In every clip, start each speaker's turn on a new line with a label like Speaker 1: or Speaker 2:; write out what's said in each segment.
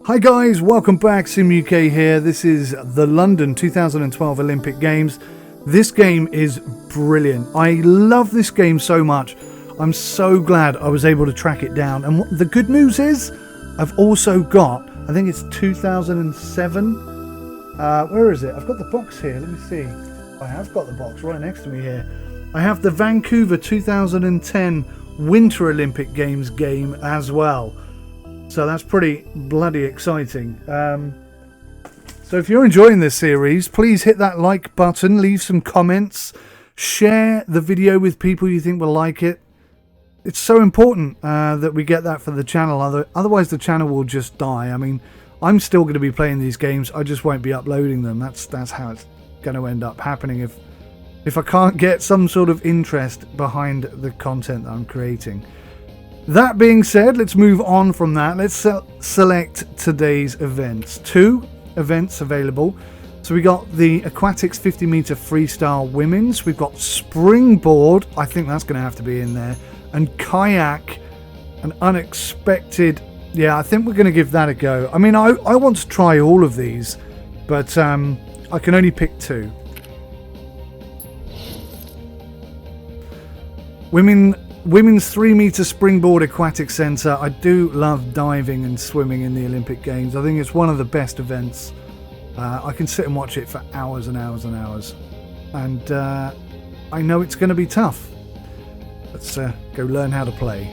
Speaker 1: Hi guys, welcome back. Sim UK here. This is the London 2012 Olympic Games. This game is brilliant. I love this game so much. I'm so glad I was able to track it down. And the good news is, I've also got, I think it's 2007. Where is it? I've got the box here. Let me see. I have got the box right next to me here. I have the Vancouver 2010 Winter Olympic Games game as well. So that's pretty bloody exciting. So if you're enjoying this series, please hit that like button, leave some comments, share the video with people you think will like it. It's so important that we get that for the channel. Otherwise the channel will just die. I mean, I'm still going to be playing these games. I just won't be uploading them. That's how it's going to end up happening if I can't get some sort of interest behind the content that I'm creating. That being said, let's move on from that. Let's select today's events. 2 events available. So we got the aquatics 50 meter freestyle women's. We've got springboard. I think that's going to have to be in there. And kayak, an unexpected. Yeah, I think we're going to give that a go. I mean, I want to try all of these, but I can only pick 2. Women's 3 meter springboard aquatic centre. I do love diving and swimming in the Olympic Games. I think it's one of the best events. I can sit and watch it for hours and hours and hours. And I know it's going to be tough. Let's go learn how to play.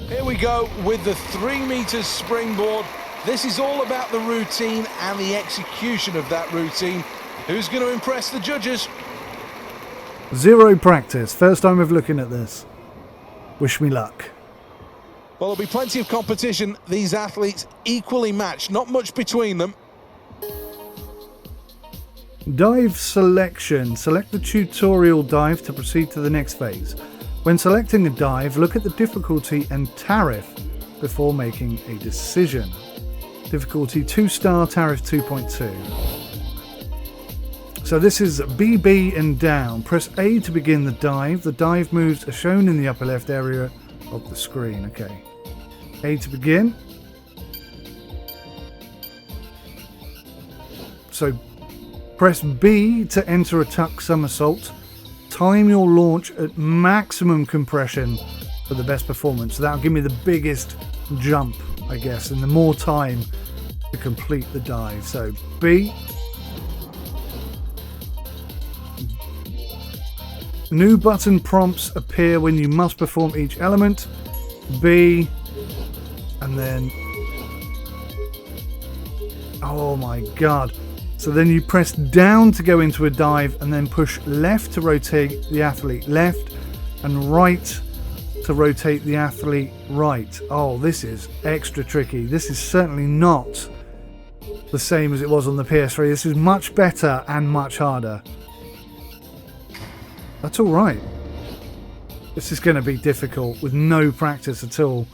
Speaker 2: Here we go with the 3 meters springboard. This is all about the routine and the execution of that routine. Who's going to impress the judges?
Speaker 1: 0 practice. First time of looking at this. Wish me luck.
Speaker 2: Well, there'll be plenty of competition. These athletes equally matched. Not much between them.
Speaker 1: Dive selection. Select the tutorial dive to proceed to the next phase. When selecting a dive, look at the difficulty and tariff before making a decision. Difficulty 2-star, tariff 2.2. So this is BB and down. Press A to begin the dive. The dive moves are shown in the upper left area of the screen. Okay. A to begin. So press B to enter a tuck somersault. Time your launch at maximum compression for the best performance. So that'll give me the biggest jump, I guess, and the more time to complete the dive. So B. New button prompts appear when you must perform each element. B. And then, oh my god. So then you press down to go into a dive and then push left to rotate the athlete left and right to rotate the athlete right. Oh, this is extra tricky. This is certainly not the same as it was on the PS3. This is much better and much harder. That's all right. This is going to be difficult with no practice at all.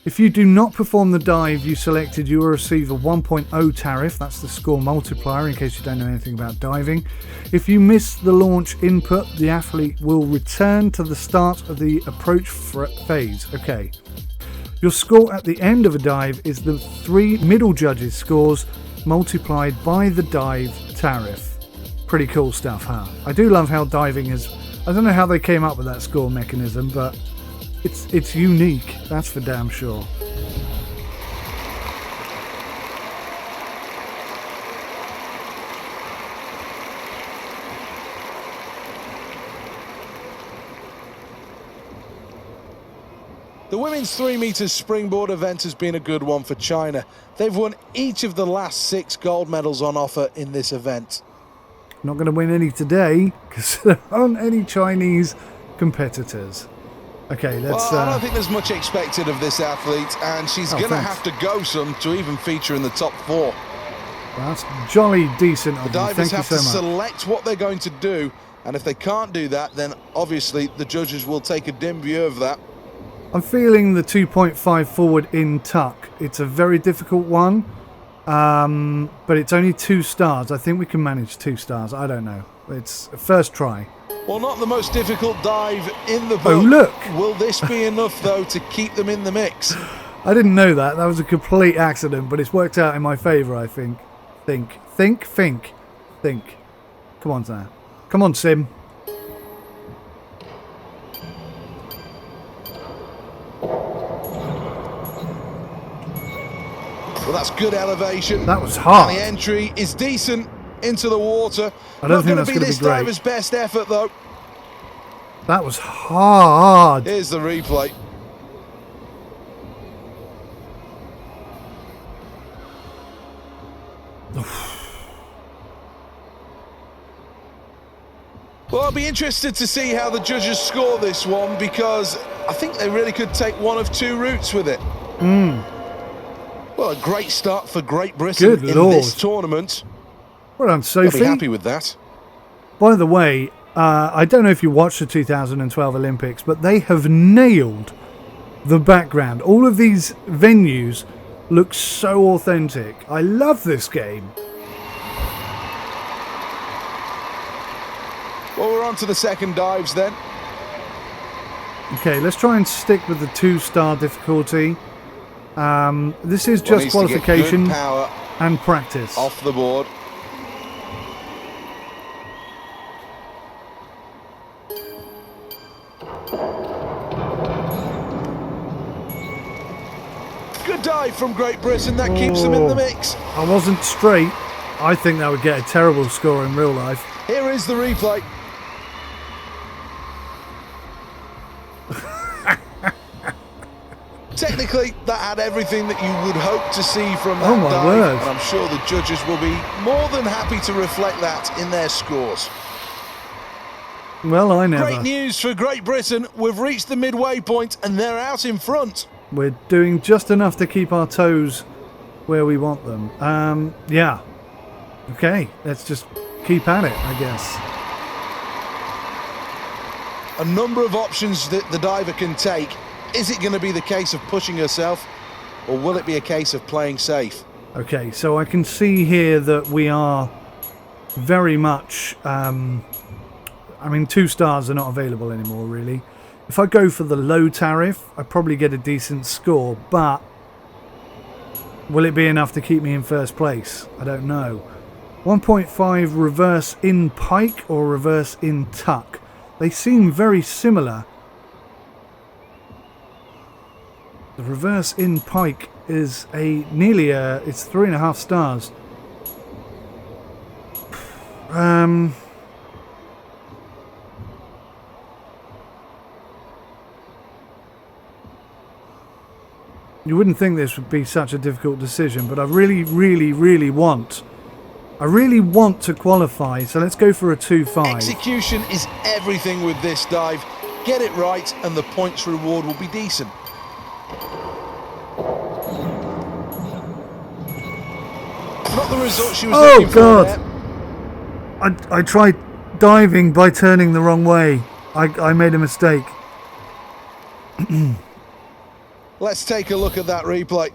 Speaker 1: If you do not perform the dive you selected, you will receive a 1.0 tariff. That's the score multiplier, in case you don't know anything about diving. If you miss the launch input, the athlete will return to the start of the approach phase. Okay. Your score at the end of a dive is the 3 middle judges' scores multiplied by the dive tariff. Pretty cool stuff, huh? I do love how diving is. I don't know how they came up with that score mechanism, but it's unique, that's for damn sure.
Speaker 2: The women's 3 meters springboard event has been a good one for China. They've won each of the last 6 gold medals on offer in this event.
Speaker 1: Not going to win any today because there aren't any Chinese competitors. Okay, let's.
Speaker 2: Well, I don't think there's much expected of this athlete, and she's going to have to go some to even feature in the top 4.
Speaker 1: Well, that's jolly decent of
Speaker 2: the
Speaker 1: you.
Speaker 2: divers
Speaker 1: Thank you
Speaker 2: have
Speaker 1: so
Speaker 2: to
Speaker 1: much.
Speaker 2: select what they're going to do, and if they can't do that, then obviously the judges will take a dim view of that.
Speaker 1: I'm feeling the 2.5 forward in tuck. It's a very difficult one, but it's only 2 stars. I think we can manage 2 stars. I don't know. It's a first try.
Speaker 2: Well, not the most difficult dive in the book.
Speaker 1: Oh, look.
Speaker 2: Will this be enough, though, to keep them in the mix?
Speaker 1: I didn't know that. That was a complete accident, but it's worked out in my favour, I think. Think. Come on, Sam. Come on, Sim.
Speaker 2: Well, that's good elevation.
Speaker 1: That was hard.
Speaker 2: And the entry is decent into the water.
Speaker 1: I don't think
Speaker 2: Not
Speaker 1: that's
Speaker 2: going to be
Speaker 1: going to
Speaker 2: this
Speaker 1: be great.
Speaker 2: diver's best effort, though.
Speaker 1: That was hard.
Speaker 2: Here's the replay. Well, I'll be interested to see how the judges score this one, because I think they really could take one of two routes with it. Well, a great start for Great Britain
Speaker 1: Good
Speaker 2: in
Speaker 1: Lord.
Speaker 2: this tournament.
Speaker 1: Well done,
Speaker 2: I'll
Speaker 1: Sophie.
Speaker 2: be happy with that.
Speaker 1: By the way, I don't know if you watched the 2012 Olympics, but they have nailed the background. All of these venues look so authentic. I love this game.
Speaker 2: Well, we're on to the second dives then.
Speaker 1: Okay, let's try and stick with the 2-star difficulty. This is just
Speaker 2: Needs to get
Speaker 1: qualification
Speaker 2: good power
Speaker 1: and practice.
Speaker 2: off the board. Good dive from Great Britain. That keeps them in the mix.
Speaker 1: I wasn't straight. I think that would get a terrible score in real life.
Speaker 2: Here is the replay. Technically, that had everything that you would hope to see from that
Speaker 1: Oh my
Speaker 2: dive,
Speaker 1: word.
Speaker 2: and I'm sure the judges will be more than happy to reflect that in their scores.
Speaker 1: Well, I never.
Speaker 2: Great news for Great Britain. We've reached the midway point and they're out in front.
Speaker 1: We're doing just enough to keep our toes where we want them. Yeah. Okay, let's just keep at it, I guess.
Speaker 2: A number of options that the diver can take. Is it going to be the case of pushing herself, or will it be a case of playing safe?
Speaker 1: Okay, so I can see here that we are very much... I mean, 2 stars are not available anymore, really. If I go for the low tariff, I probably get a decent score, but will it be enough to keep me in first place? I don't know. 1.5 reverse in pike or reverse in tuck. They seem very similar. The reverse in pike is it's 3.5 stars. You wouldn't think this would be such a difficult decision, but I really want to qualify, so let's go for a 2.5.
Speaker 2: Execution is everything with this dive. Get it right and the points reward will be decent. Not the result she was looking for there.
Speaker 1: I tried diving by turning the wrong way. I made a mistake.
Speaker 2: Let's take a look at that replay.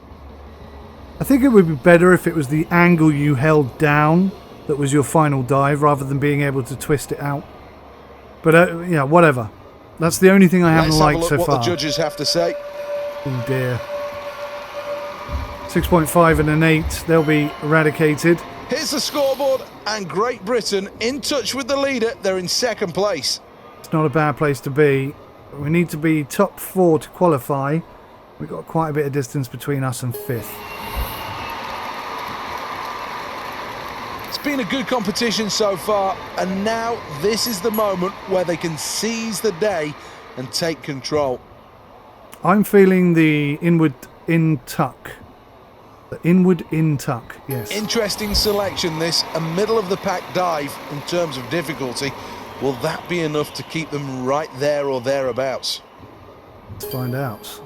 Speaker 1: I think it would be better if it was the angle you held down that was your final dive, rather than being able to twist it out. But yeah, whatever. That's the only thing I haven't
Speaker 2: Let's have a
Speaker 1: liked
Speaker 2: look
Speaker 1: so
Speaker 2: what
Speaker 1: far.
Speaker 2: the judges have to say.
Speaker 1: Oh dear. 6.5 and an 8. They'll be eradicated.
Speaker 2: Here's the scoreboard, and Great Britain in touch with the leader. They're in second place.
Speaker 1: It's not a bad place to be. We need to be top 4 to qualify. We've got quite a bit of distance between us and 5th.
Speaker 2: It's been a good competition so far, and now this is the moment where they can seize the day and take control.
Speaker 1: I'm feeling the inward in tuck. The inward in tuck, yes.
Speaker 2: Interesting selection this, a middle of the pack dive in terms of difficulty. Will that be enough to keep them right there or thereabouts?
Speaker 1: Let's find out.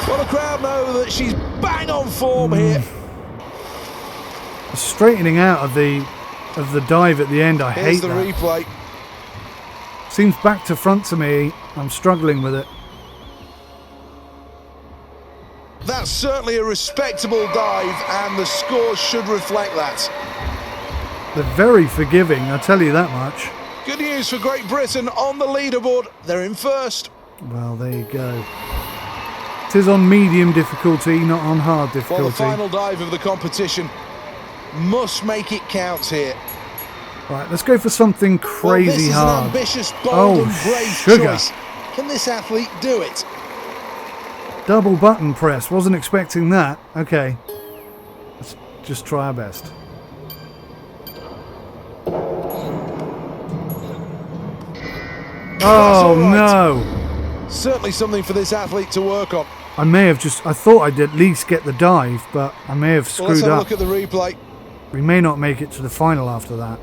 Speaker 2: Well, the crowd know that she's bang on form here.
Speaker 1: The straightening out of the dive at the end, I
Speaker 2: Here's
Speaker 1: hate
Speaker 2: the
Speaker 1: that.
Speaker 2: replay.
Speaker 1: Seems back to front to me. I'm struggling with it.
Speaker 2: That's certainly a respectable dive, and the scores should reflect that.
Speaker 1: They're very forgiving, I tell you that much.
Speaker 2: Good news for Great Britain on the leaderboard. They're in first.
Speaker 1: Well, there you go. It is on medium difficulty, not on hard difficulty.
Speaker 2: Well, the final dive of the competition must make it count here.
Speaker 1: Right, let's go for something crazy
Speaker 2: this is
Speaker 1: hard.
Speaker 2: An ambitious, bold and brave
Speaker 1: sugar.
Speaker 2: choice. Can this athlete do it?
Speaker 1: Double button press. Wasn't expecting that. Okay. Let's just try our best. Oh, no.
Speaker 2: Certainly something for this athlete to work on.
Speaker 1: I thought I'd at least get the dive, but I may have screwed
Speaker 2: let's have
Speaker 1: up.
Speaker 2: a look at the replay.
Speaker 1: We may not make it to the final after that.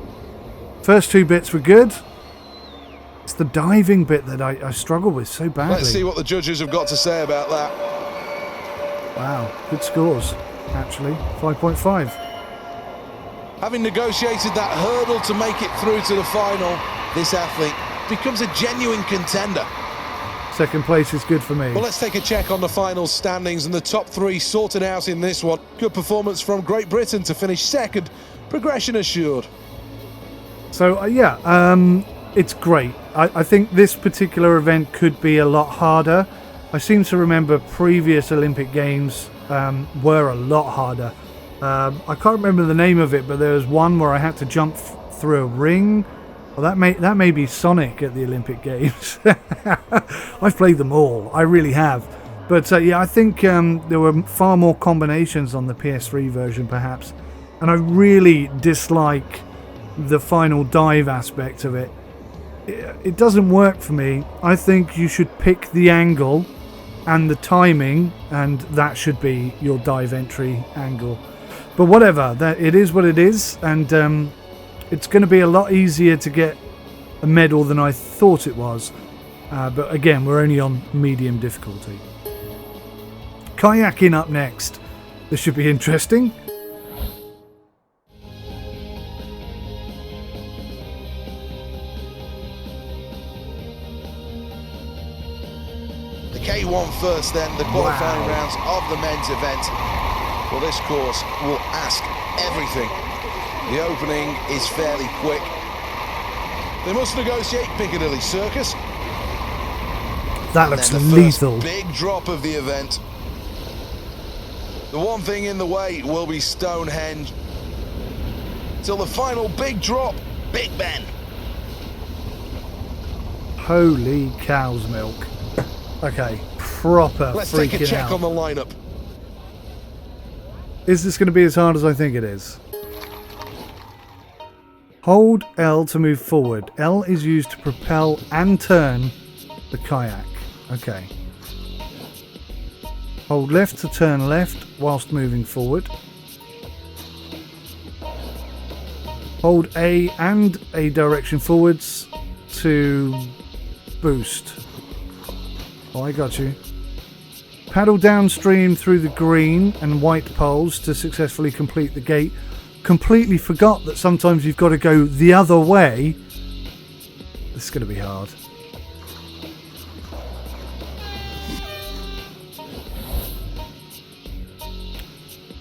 Speaker 1: First two bits were good. It's the diving bit that I struggle with so badly.
Speaker 2: Let's see what the judges have got to say about that.
Speaker 1: Wow, good scores, actually. 5.5.
Speaker 2: Having negotiated that hurdle to make it through to the final, this athlete becomes a genuine contender.
Speaker 1: Second place is good for me.
Speaker 2: Well, let's take a check on the final standings, and the top three sorted out in this one. Good performance from Great Britain to finish second. Progression assured.
Speaker 1: So, it's great. I think this particular event could be a lot harder. I seem to remember previous Olympic Games were a lot harder. I can't remember the name of it, but there was one where I had to jump through a ring. Well, that may be Sonic at the Olympic Games. I've played them all. I really have. But I think there were far more combinations on the PS3 version, perhaps. And I really dislike the final dive aspect of it. It doesn't work for me. I think you should pick the angle and the timing, and that should be your dive entry angle. But whatever, it is what it is, and it's going to be a lot easier to get a medal than I thought it was. But again, we're only on medium difficulty. Kayaking up next. This should be interesting.
Speaker 2: The K1 first, then the qualifying rounds of the men's event. Well, this course will ask everything. The opening is fairly quick. They must negotiate Piccadilly Circus.
Speaker 1: That looks
Speaker 2: the
Speaker 1: lethal.
Speaker 2: First big drop of the event. The one thing in the way will be Stonehenge. Till the final big drop, Big Ben.
Speaker 1: Holy cow's milk. Okay, proper
Speaker 2: Let's
Speaker 1: freaking
Speaker 2: take a check
Speaker 1: out.
Speaker 2: on the lineup.
Speaker 1: Is this going to be as hard as I think it is? Hold L to move forward. L is used to propel and turn the kayak. Okay. Hold left to turn left whilst moving forward. Hold A and A direction forwards to boost. Oh, I got you. Paddle downstream through the green and white poles to successfully complete the gate. Completely forgot that sometimes you've got to go the other way. This is going to be hard.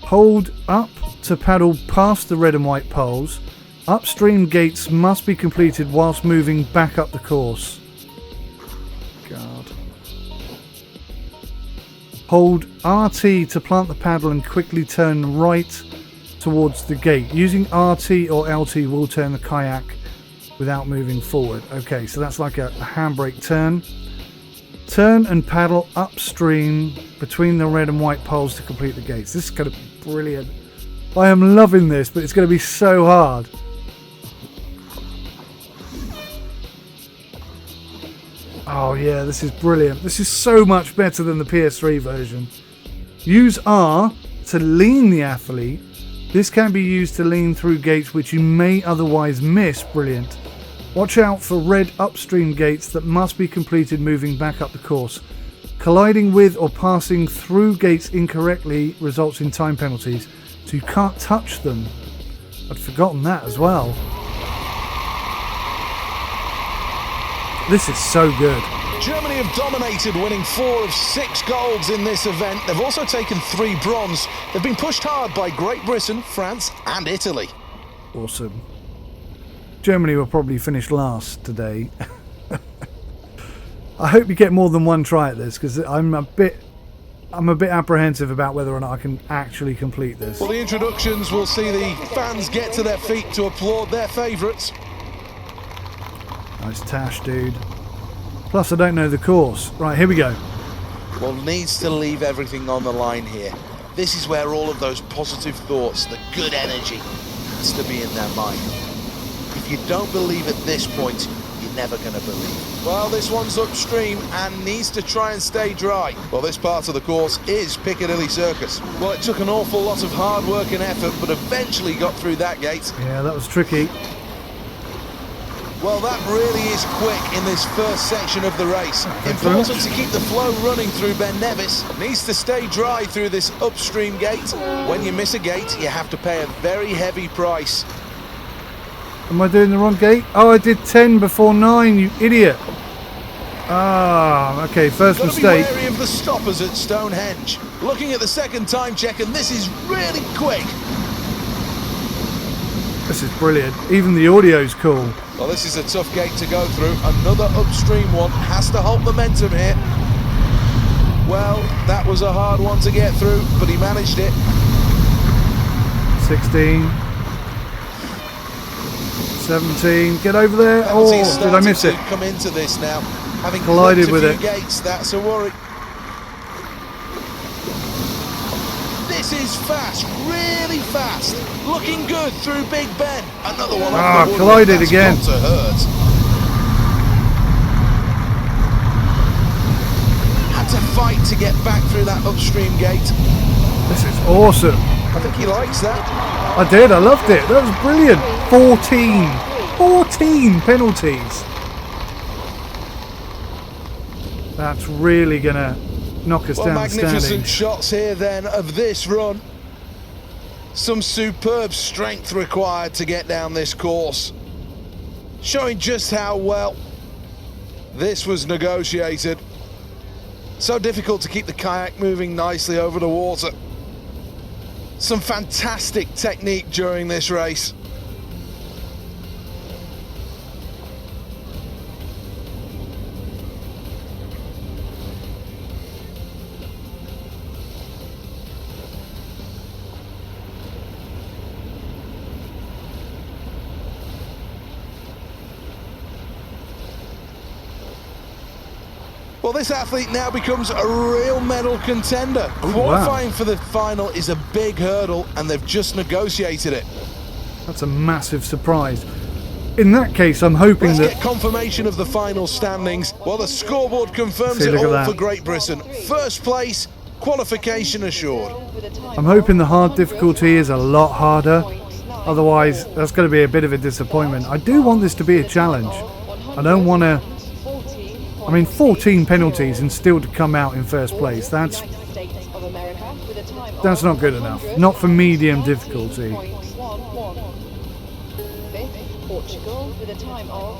Speaker 1: Hold up to paddle past the red and white poles. Upstream gates must be completed whilst moving back up the course. God. Hold RT to plant the paddle and quickly turn right towards the gate. Using RT or LT will turn the kayak without moving forward. Okay, so that's like a handbrake turn. Turn and paddle upstream between the red and white poles to complete the gates. This is going to be brilliant. I am loving this, but it's going to be so hard. Oh yeah, this is brilliant. This is so much better than the PS3 version. Use R to lean the athlete. This can be used to lean through gates which you may otherwise miss. Brilliant. Watch out for red upstream gates that must be completed moving back up the course. Colliding with or passing through gates incorrectly results in time penalties, so you can't touch them. I'd forgotten that as well. This is so good.
Speaker 2: Germany have dominated, winning 4 of 6 golds in this event. They've also taken 3 bronze. They've been pushed hard by Great Britain, France and Italy.
Speaker 1: Awesome. Germany will probably finish last today. I hope you get more than one try at this, because I'm a bit apprehensive about whether or not I can actually complete this.
Speaker 2: Well, the introductions will see the fans get to their feet to applaud their favourites.
Speaker 1: Nice tash, dude. Plus, I don't know the course. Right, here we go.
Speaker 2: Well, needs to leave everything on the line here. This is where all of those positive thoughts, the good energy, has to be in their mind. If you don't believe at this point, you're never going to believe. Well, this one's upstream and needs to try and stay dry. Well, this part of the course is Piccadilly Circus. Well, it took an awful lot of hard work and effort, but eventually got through that gate.
Speaker 1: Yeah, that was tricky.
Speaker 2: Well, that really is quick in this first section of the race. Important to keep the flow running through Ben Nevis. Needs to stay dry through this upstream gate. When you miss a gate, you have to pay a very heavy price.
Speaker 1: Am I doing the wrong gate? Oh, I did 10 before 9, you idiot. Ah, okay, first mistake.
Speaker 2: Be wary of the stoppers at Stonehenge. Looking at the second time check, and this is really quick.
Speaker 1: This is brilliant. Even the audio's cool.
Speaker 2: Well, this is a tough gate to go through. Another upstream one. Has to hold momentum here. Well, that was a hard one to get through, but he managed it.
Speaker 1: 16. 17. Get over there. Oh, did I miss it?
Speaker 2: Come into this now. Having
Speaker 1: collided with it.
Speaker 2: Gates, that's a worry. This is fast, really fast. Looking good through Big Ben. Another one off the wood.
Speaker 1: Collided again.
Speaker 2: To hurt. Had to fight to get back through that upstream gate.
Speaker 1: This is awesome.
Speaker 2: I think he likes that.
Speaker 1: I did, I loved it. That was brilliant. 14 penalties. That's really gonna knock us down the standings.
Speaker 2: Magnificent shots here then of this run. Some superb strength required to get down this course. Showing just how well this was negotiated. So difficult to keep the kayak moving nicely over the water. Some fantastic technique during this race. Well, this athlete now becomes a real medal contender. Qualifying for the final is a big hurdle, and they've just negotiated it.
Speaker 1: That's a massive surprise. In that case, I'm hoping
Speaker 2: Let's get confirmation of the final standings. Well, the scoreboard confirms it all for Great Britain. First place, qualification assured.
Speaker 1: I'm hoping the hard difficulty is a lot harder. Otherwise, that's going to be a bit of a disappointment. I do want this to be a challenge. I don't want to... 14 penalties and still to come out in first place. That's not good enough. Not for medium difficulty.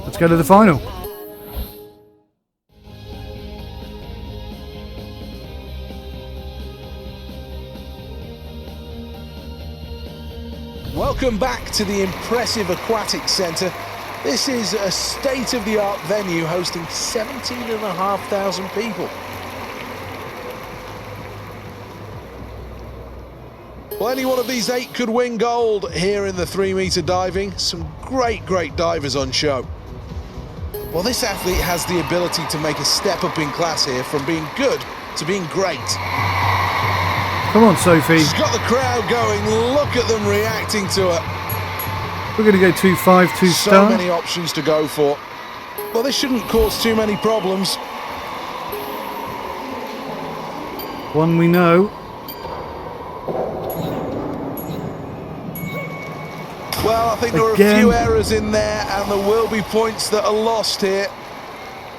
Speaker 1: Let's go to the final.
Speaker 2: Welcome back to the impressive Aquatic Centre. This is a state-of-the-art venue hosting 17,500 people. Well, any one of these 8 could win gold here in the 3-metre diving. Some great divers on show. Well, this athlete has the ability to make a step up in class here from being good to being great.
Speaker 1: Come on, Sophie.
Speaker 2: She's got the crowd going. Look at them reacting to her.
Speaker 1: We're going to go 2-5, 2-star.
Speaker 2: So many options to go for. Well, this shouldn't cause too many problems.
Speaker 1: One we know.
Speaker 2: Well, I think there are a few errors in there, and there will be points that are lost here.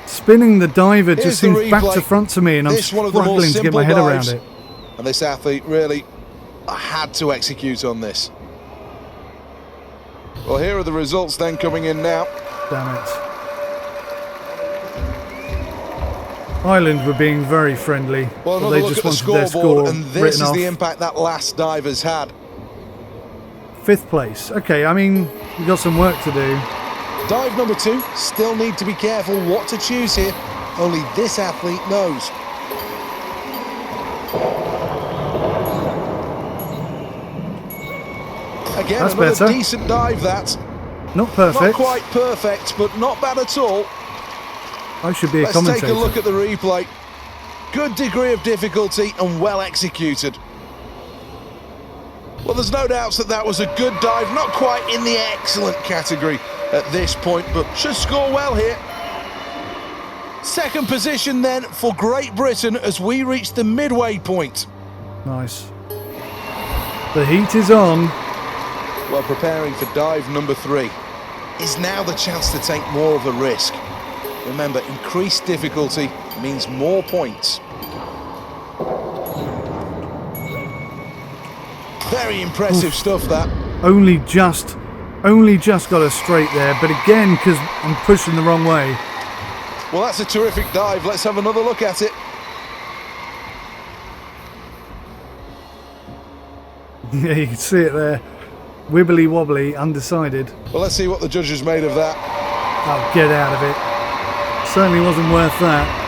Speaker 1: Spinning the diver just seems back to front to me, and I'm struggling to get my head around it.
Speaker 2: And this athlete really had to execute on this. Well, here are the results then coming in now.
Speaker 1: Damn it. Ireland were being very friendly.
Speaker 2: Well,
Speaker 1: they just wanted their score
Speaker 2: and this is the impact that last diver's had.
Speaker 1: 5th place. Okay, we've got some work to do.
Speaker 2: Dive number 2, still need to be careful what to choose here. Only this athlete knows. Again,
Speaker 1: That's
Speaker 2: another
Speaker 1: better.
Speaker 2: decent dive, that.
Speaker 1: Not perfect.
Speaker 2: Not quite perfect, but not bad at all.
Speaker 1: I should be a
Speaker 2: Let's
Speaker 1: commentator.
Speaker 2: take a look at the replay. Good degree of difficulty and well executed. Well, there's no doubts that that was a good dive, not quite in the excellent category at this point, but should score well here. Second position then for Great Britain as we reach the midway point.
Speaker 1: Nice. The heat is on.
Speaker 2: Well, preparing for dive number 3 is now the chance to take more of a risk. Remember, increased difficulty means more points. Very impressive stuff, that.
Speaker 1: Only just got us straight there, but again, because I'm pushing the wrong way.
Speaker 2: Well, that's a terrific dive. Let's have another look at it.
Speaker 1: Yeah, you can see it there. Wibbly wobbly, undecided.
Speaker 2: Well, let's see what the judges made of that.
Speaker 1: Oh, get out of it. Certainly wasn't worth that.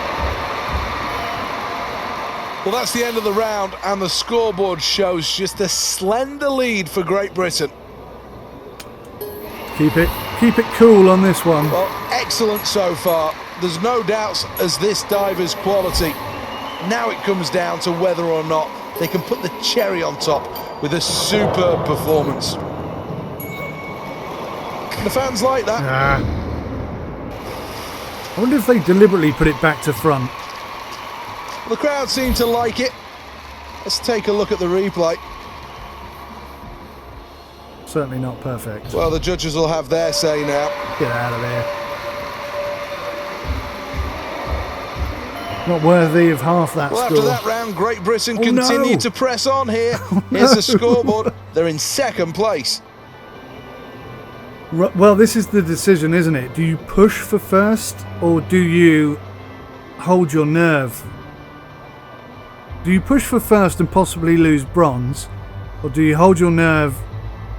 Speaker 2: Well, that's the end of the round, and the scoreboard shows just a slender lead for Great Britain.
Speaker 1: Keep it cool on this one.
Speaker 2: Well, excellent so far. There's no doubts as this diver's quality. Now it comes down to whether or not they can put the cherry on top with a superb performance. The fans like that.
Speaker 1: I wonder if they deliberately put it back to front.
Speaker 2: The crowd seem to like it. Let's take a look at the replay.
Speaker 1: Certainly not perfect.
Speaker 2: Well, the judges will have their say now.
Speaker 1: Get out of there. Not worthy of half that
Speaker 2: Well,
Speaker 1: score.
Speaker 2: after that round, Great Britain continue to press on here. Here's the scoreboard. They're in second place.
Speaker 1: Well, this is the decision, isn't it? Do you push for first, or do you hold your nerve? Do you push for first and possibly lose bronze, or do you hold your nerve?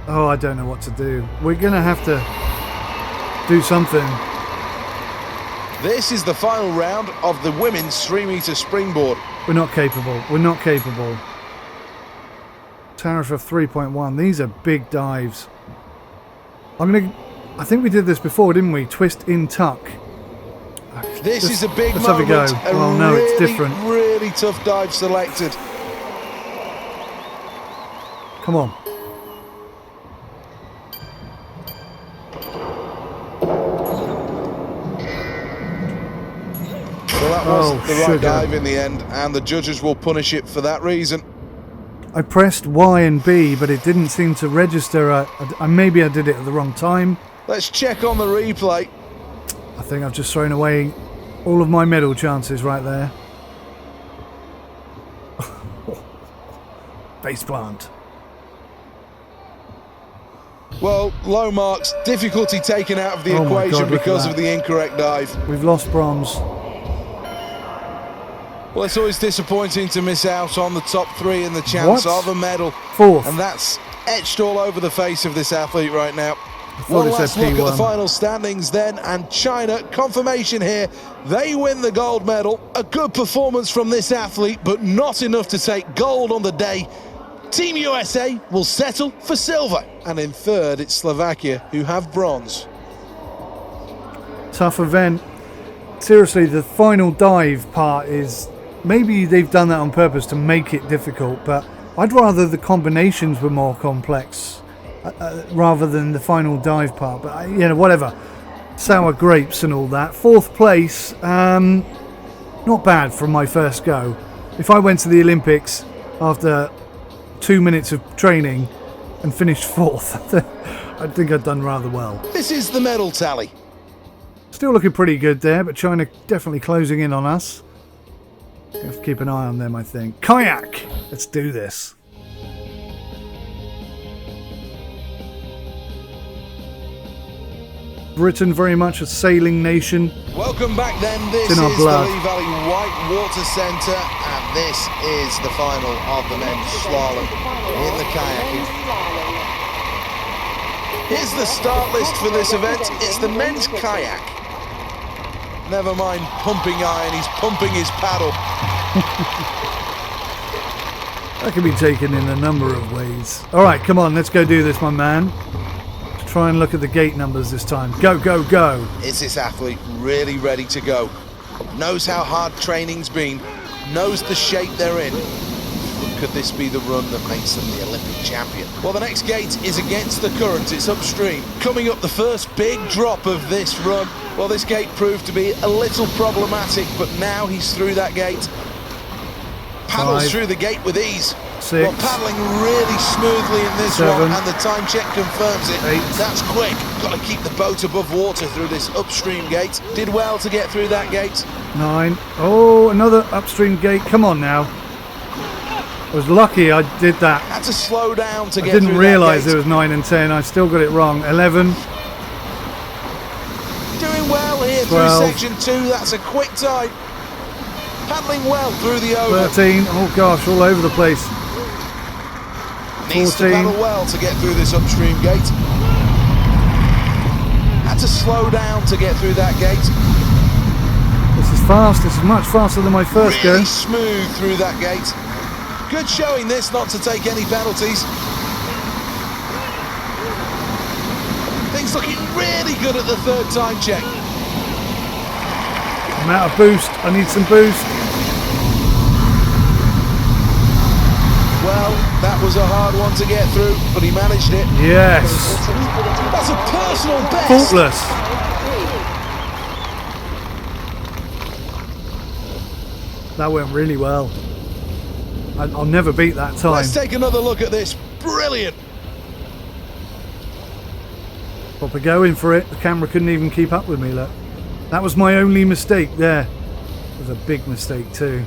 Speaker 1: Oh, I don't know what to do. We're going to have to do something.
Speaker 2: This is the final round of the women's 3-metre springboard.
Speaker 1: We're not capable. We're not capable. Tariff of 3.1. These are big dives. I think we did this before, didn't we? Twist in tuck.
Speaker 2: This is a big
Speaker 1: let's
Speaker 2: moment.
Speaker 1: have a go. Well, no, it's different.
Speaker 2: Really tough dive selected.
Speaker 1: Come on.
Speaker 2: Well, that wasn't the right dive in the end, and the judges will punish it for that reason.
Speaker 1: I pressed Y and B, but it didn't seem to register. Maybe I did it at the wrong time.
Speaker 2: Let's check on the replay.
Speaker 1: I think I've just thrown away all of my medal chances right there. Face plant.
Speaker 2: Well, low marks, difficulty taken out of the equation because of the incorrect dive.
Speaker 1: We've lost bronze.
Speaker 2: Well, it's always disappointing to miss out on the top 3 in the chance of a medal.
Speaker 1: Fourth.
Speaker 2: And that's etched all over the face of this athlete right now.
Speaker 1: One
Speaker 2: last look at the final standings then, and China, confirmation here, they win the gold medal. A good performance from this athlete, but not enough to take gold on the day. Team USA will settle for silver. And in third, it's Slovakia, who have bronze.
Speaker 1: Tough event. Seriously, the final dive part is... Maybe they've done that on purpose to make it difficult, but I'd rather the combinations were more complex rather than the final dive part. But, you know, whatever. Sour grapes and all that. Fourth place, not bad from my first go. If I went to the Olympics after 2 minutes of training and finished fourth, I think I'd done rather well.
Speaker 2: This is the medal tally.
Speaker 1: Still looking pretty good there, but China definitely closing in on us. You have to keep an eye on them, I think. Kayak! Let's do this. Britain very much a sailing nation.
Speaker 2: Welcome back then. This is the Lee Valley White Water Centre, and this is the final of the men's slalom in the kayaking. Here's the start list for this event. It's the men's kayak. Never mind pumping iron, he's pumping his paddle.
Speaker 1: That can be taken in a number of ways. All right, come on, let's go do this, my man. Let's try and look at the gate numbers this time. Go, go, go.
Speaker 2: Is this athlete really ready to go? Knows how hard training's been, knows the shape they're in. Could this be the run that makes them the Olympic champion? Well, the next gate is against the current, it's upstream. Coming up the first big drop of this run. Well, this gate proved to be a little problematic, but now he's through that gate. Paddles
Speaker 1: 5,
Speaker 2: through the gate with ease.
Speaker 1: 6,
Speaker 2: well, paddling really smoothly in this
Speaker 1: 7,
Speaker 2: one, and the time check confirms it.
Speaker 1: 8.
Speaker 2: That's quick. Got to keep the boat above water through this upstream gate. Did well to get through that gate.
Speaker 1: 9. Oh, another upstream gate. Come on now. I was lucky I did that.
Speaker 2: Had to slow down to get
Speaker 1: I
Speaker 2: through
Speaker 1: didn't
Speaker 2: that
Speaker 1: realise
Speaker 2: gate.
Speaker 1: it was 9 and 10. I still got it wrong. 11.
Speaker 2: Doing well here
Speaker 1: 12.
Speaker 2: through section 2. That's a quick time. Paddling well through the oval.
Speaker 1: 13. Oh gosh, all over the place.
Speaker 2: Needs to
Speaker 1: 14.
Speaker 2: paddle well to get through this upstream gate. Had to slow down to get through that gate.
Speaker 1: This is fast. This is much faster than my first
Speaker 2: Really
Speaker 1: go.
Speaker 2: smooth through that gate. Good showing this, not to take any penalties. Things looking really good at the third time check.
Speaker 1: I'm out of boost. I need some boost.
Speaker 2: Well, that was a hard one to get through, but he managed it.
Speaker 1: Yes.
Speaker 2: That's a personal best.
Speaker 1: Faultless. That went really well. I'll never beat that time.
Speaker 2: Let's take another look at this. Brilliant.
Speaker 1: Proper going for it. The camera couldn't even keep up with me, look. That was my only mistake there. It was a big mistake too.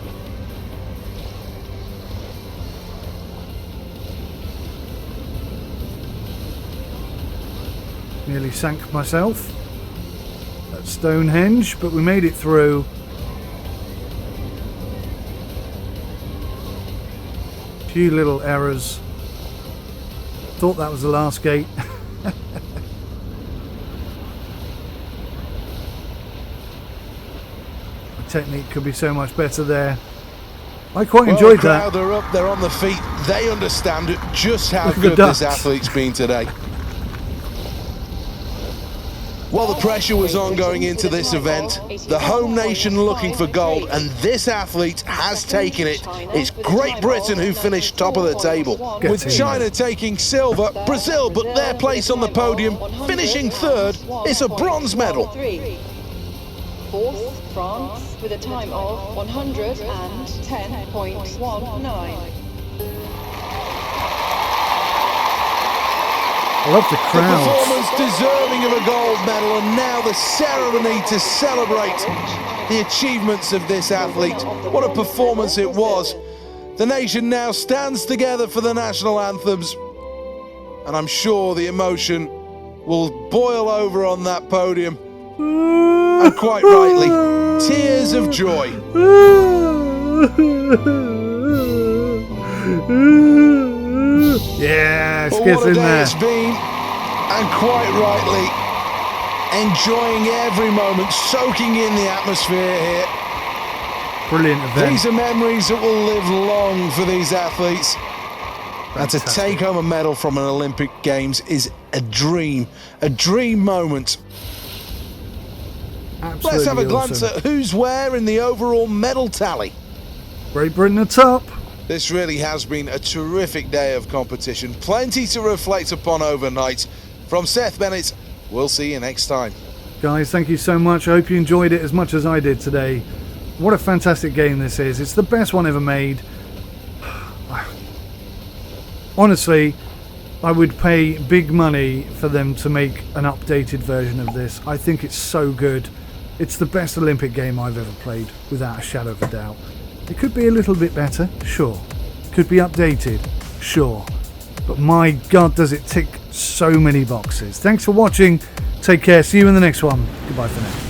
Speaker 1: Nearly sank myself at Stonehenge, but we made it through. Few little errors. Thought that was the last gate. Technique could be so much better there. I quite enjoyed
Speaker 2: the
Speaker 1: that.
Speaker 2: crowd are up, they're on the feet. They understand just how
Speaker 1: Look at the
Speaker 2: good this
Speaker 1: ducks.
Speaker 2: athlete's been today. Well, the pressure was on going into this event. The home nation looking for gold, and this athlete has taken it. It's Great Britain who finished top of the table.
Speaker 1: Get
Speaker 2: With
Speaker 1: in
Speaker 2: China
Speaker 1: there.
Speaker 2: taking silver, Brazil put their place on the podium, finishing third. It's a bronze medal.
Speaker 3: Fourth, France, with a time of 110.19.
Speaker 1: I love the
Speaker 2: The
Speaker 1: crowds.
Speaker 2: performance deserving of a gold medal, and now the ceremony to celebrate the achievements of this athlete. What a performance it was. The nation now stands together for the national anthems, and I'm sure the emotion will boil over on that podium, and quite rightly, tears of joy.
Speaker 1: Yeah,
Speaker 2: But
Speaker 1: gets
Speaker 2: what a
Speaker 1: in
Speaker 2: day
Speaker 1: there.
Speaker 2: it's been, and quite rightly, enjoying every moment, soaking in the atmosphere here.
Speaker 1: Brilliant event.
Speaker 2: These are memories that will live long for these athletes. And to
Speaker 1: Fantastic.
Speaker 2: take home a medal from an Olympic Games is a dream moment.
Speaker 1: Absolutely
Speaker 2: Let's have a glance
Speaker 1: awesome.
Speaker 2: at who's where in the overall medal tally.
Speaker 1: Great Britain at top.
Speaker 2: This really has been a terrific day of competition. Plenty to reflect upon overnight. From Seth Bennett, we'll see you next time.
Speaker 1: Guys, thank you so much. I hope you enjoyed it as much as I did today. What a fantastic game this is. It's the best one ever made. Honestly, I would pay big money for them to make an updated version of this. I think it's so good. It's the best Olympic game I've ever played, without a shadow of a doubt. It could be a little bit better, sure. Could be updated, sure. But my God, does it tick so many boxes. Thanks for watching. Take care. See you in the next one. Goodbye for now.